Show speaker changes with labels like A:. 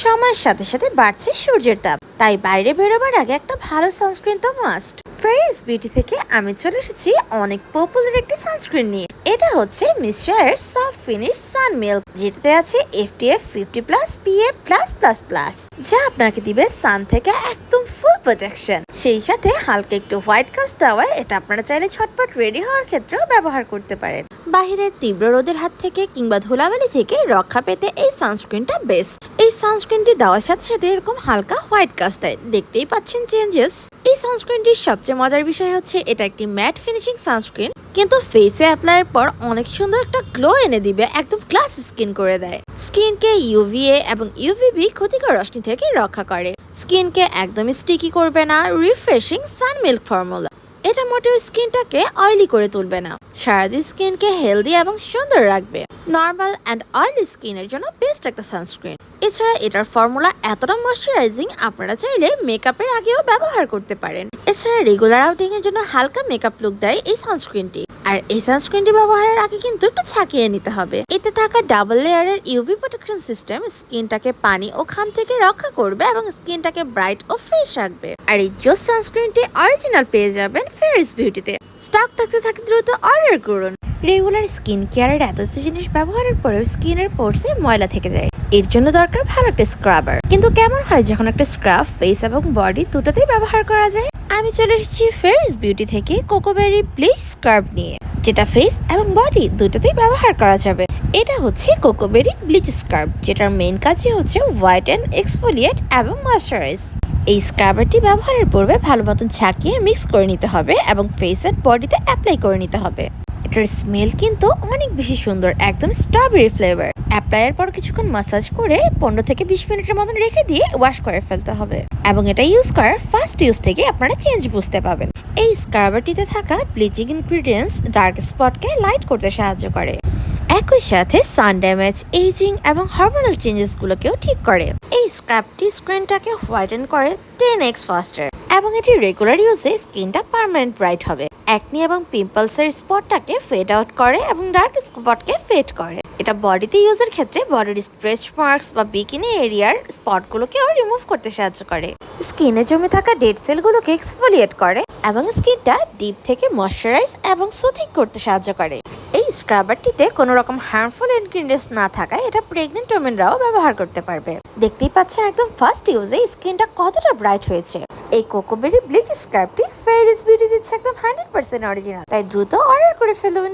A: সময়ের সাথে সাথে বাড়ছে সূর্যের তাপ, তাই বাইরে বেরোবার আগে একটা ভালো সানস্ক্রিন তো মাস্ট। ফেয়ারস বিউটি থেকে আমি চলে এসেছি অনেক পপুলার একটি সানস্ক্রিন নিয়ে। এটা হচ্ছে মিস্টার সফট ফিনিশ সান মিল্ক, যেটাতে আছে FTF 50+ PA+++, যা আপনাকে দিবে সান থেকে একদম ফুল প্রোটেকশন। সেই সাথে হালকা একটু হোয়াইট কাস্ট দেওয়ায় এটা আপনারা চাইলে ছটপট রেডি হওয়ার ক্ষেত্রেও ব্যবহার করতে পারেন। বাহিরের তীব্র রোদের হাত থেকে কিংবা ধুলাবালি থেকে রক্ষা পেতে এই সানস্ক্রিনটা বেস্ট। এই সানস্ক্রিনটি দেওয়ার সাথে সাথে এরকম হালকা হোয়াইট কাস্ট দেয়, দেখতেই পাচ্ছেন চেঞ্জেস। এই সানস্ক্রিনটির সবচেয়ে মজার বিষয় হচ্ছে এটা একটি ম্যাট ফিনিশিং সানস্ক্রিন, কিন্তু ফেসে অ্যাপ্লাইয়ের পর অনেক সুন্দর একটা গ্লো এনে দিবে, একদম ক্লাস স্কিন করে দেয়। স্কিনকে UVA এবং UVB ক্ষতিকর রশ্মি থেকে রক্ষা করে। স্কিনকে একদমই স্টিকি করবে না। রিফ্রেশিং সান মিল্ক ফর্মুলা, এটা মোটেও স্কিনটাকে অয়েলি করে তুলবে না, সারাদিন স্কিনকে হেলদি এবং সুন্দর রাখবে। নর্মাল অ্যান্ড অয়েলি স্কিনের জন্য বেস্ট একটা সানস্ক্রিন। এছাড়া এটার ফর্মুলা এতটা ময়শ্চারাইজিং, আপনারা চাইলে মেকআপের আগেও ব্যবহার করতে পারেন। এছাড়া রেগুলার আউটিং এর জন্য হালকা মেকআপ লুক দেয় এই সানস্ক্রিনটি। আর এই সানস্ক্রিনটি ব্যবহারের আগে কিন্তু একটু ছাকিয়ে নিতে হবে। এতে থাকা ডাবল লেয়ারের ইউভি প্রোটেকশন সিস্টেম স্কিনটাকে পানি ও ঘাম থেকে রক্ষা করবে এবং স্কিনটাকে ব্রাইট ও ফ্রেশ রাখবে। আর এই জোস সানস্ক্রিনটি অরিজিনাল পেয়ে যাবেন ফেয়ারস বিউটিতে। স্টক থাকতে থাকে দ্রুত অর্ডার করুন। রেগুলার স্কিন কেয়ারের এত জিনিস ব্যবহারের পরেও স্কিনের পোর্সে ময়লা থেকে যায়, এর জন্য দরকার ভালো একটা স্ক্রাবার। কিন্তু কেমন হয় যখন একটা স্ক্রাব ফেস এবং বডি দুটোতেই ব্যবহার করা যায়? আমি চলে এসেছি ফেয়ারস বিউটি থেকে কোকোবেরি ব্লিচ স্ক্রাব নিয়ে, যেটা ফেস এবং বডি দুটোতেই ব্যবহার করা যাবে। এটা হচ্ছে কোকোবেরি ব্লিচ স্ক্রাব, যেটার মেইন কাজই হচ্ছে হোয়াইটেন, এক্সফোলিয়েট এবং ময়শ্চারাইজ। এই স্ক্রাবারটি ব্যবহারের পূর্বে ভালো মতন ছাকিয়ে মিক্স করে নিতে হবে এবং ফেস এন্ড বডিতে অ্যাপ্লাই করে নিতে হবে। এটার স্মেল কিন্তু অনেক বেশি সুন্দর, একদম স্ট্রবেরি ফ্লেভার। অ্যাপ্লাইয়ের পর কিছুক্ষণ মাসাজ করে 15 থেকে 20 মিনিটের মতন রেখে দিয়ে ওয়াশ করে ফেলতে হবে। এবং এটা ইউজ করার ফার্স্ট ইউজ থেকে আপনারা চেঞ্জ বুঝতে পাবেন। এই স্ক্রাবারটিতে থাকা ব্লিচিং ইনগ্রিডিয়েন্টস ডার্ক স্পটকে লাইট করতে সাহায্য করে, একই সাথে সান ড্যামেজ, এজিং এবং হরমোনাল চেঞ্জেসগুলোকেও ঠিক করে। এই স্ক্রাবটি স্কিনটাকে হোয়াইটেন করে 10x ফাস্টার এবং এটি রেগুলার ইউজে স্কিনটা পার্মানেন্ট ব্রাইট হবে। অ্যাকনি এবং পিম্পলসের স্পটটাকে ফেড আউট করে এবং ডার্ক স্পটকে ফেড করে। এটা বডিতে ইউজের ক্ষেত্রে বডির স্ট্রেচ মার্কস বা বিকিনি এরিয়ার স্পটগুলোকেও রিমুভ করতে সাহায্য করে। স্কিনে জমে থাকা ডেড সেলগুলোকে এক্সফোলিয়েট করে এবং স্কিনটা ডিপ থেকে ময়শ্চারাইজ এবং সুথিং করতে সাহায্য করে। এই স্ক্রাবারটিতে কোনো রকম হার্মফুল ইনগ্রিডিয়েন্টস না থাকায় এটা প্রেগনেন্ট ওমেনরাও ব্যবহার করতে পারবে। দেখতেই পাচ্ছেন একদম ফার্স্ট ইউজে স্কিনটা কতটা ব্রাইট হয়েছে। এই কোকোবেরি ব্লিচ স্ক্রাবটি ফেয়ারস বিউটি দিচ্ছে একদম 100% অরিজিনাল, তাই দ্রুত অর্ডার করে ফেলুন।